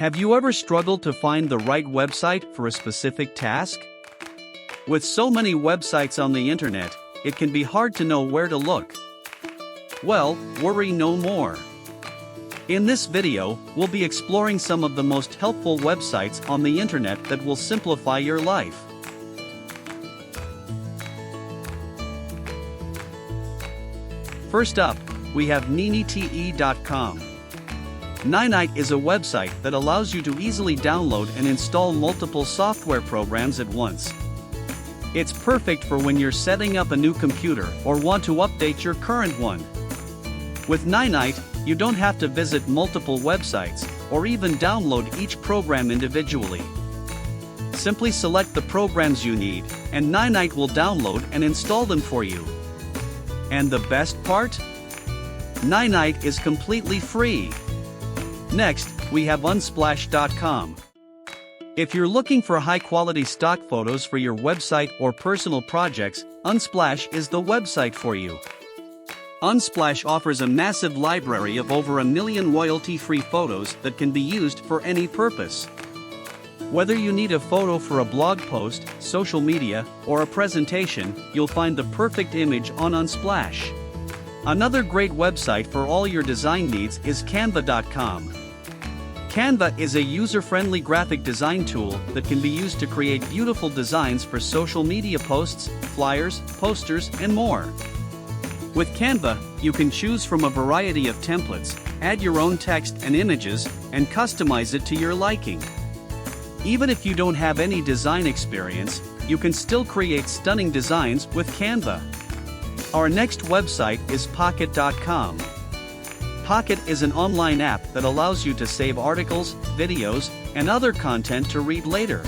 Have you ever struggled to find the right website for a specific task? With so many websites on the internet, it can be hard to know where to look. Well, worry no more. In this video, we'll be exploring some of the most helpful websites on the internet that will simplify your life. First up, we have ninite.com. Ninite is a website that allows you to easily download and install multiple software programs at once. It's perfect for when you're setting up a new computer or want to update your current one. With Ninite, you don't have to visit multiple websites or even download each program individually. Simply select the programs you need, and Ninite will download and install them for you. And the best part? Ninite is completely free. Next, we have unsplash.com. If you're looking for high-quality stock photos for your website or personal projects, Unsplash is the website for you. Unsplash offers a massive library of over 1 million royalty-free photos that can be used for any purpose. Whether you need a photo for a blog post, social media, or a presentation, you'll find the perfect image on Unsplash. Another great website for all your design needs is canva.com. Canva is a user-friendly graphic design tool that can be used to create beautiful designs for social media posts, flyers, posters, and more. With Canva, you can choose from a variety of templates, add your own text and images, and customize it to your liking. Even if you don't have any design experience, you can still create stunning designs with Canva. Our next website is Pocket.com. Pocket is an online app that allows you to save articles, videos, and other content to read later.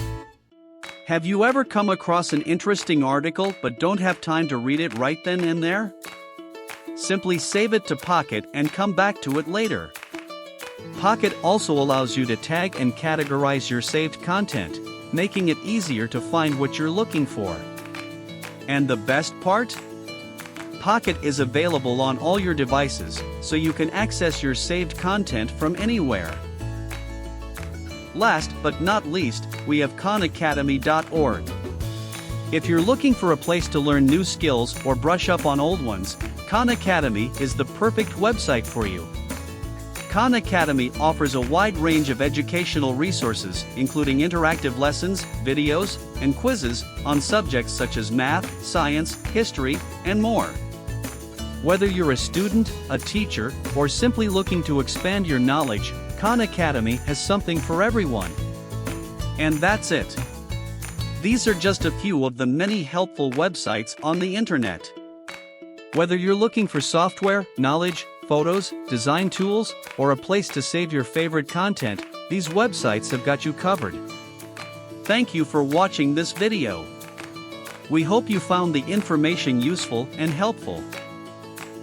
Have you ever come across an interesting article but don't have time to read it right then and there? Simply save it to Pocket and come back to it later. Pocket also allows you to tag and categorize your saved content, making it easier to find what you're looking for. And the best part? Pocket is available on all your devices, so you can access your saved content from anywhere. Last but not least, we have khanacademy.org. If you're looking for a place to learn new skills or brush up on old ones, Khan Academy is the perfect website for you. Khan Academy offers a wide range of educational resources, including interactive lessons, videos, and quizzes on subjects such as math, science, history, and more. Whether you're a student, a teacher, or simply looking to expand your knowledge, Khan Academy has something for everyone. And that's it. These are just a few of the many helpful websites on the internet. Whether you're looking for software, knowledge, photos, design tools, or a place to save your favorite content, these websites have got you covered. Thank you for watching this video. We hope you found the information useful and helpful.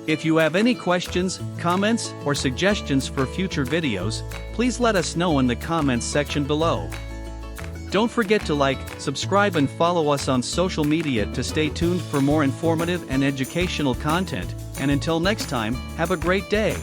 If you have any questions, comments, or suggestions for future videos, please let us know in the comments section below. Don't forget to like, subscribe, and follow us on social media to stay tuned for more informative and educational content. And until next time, have a great day.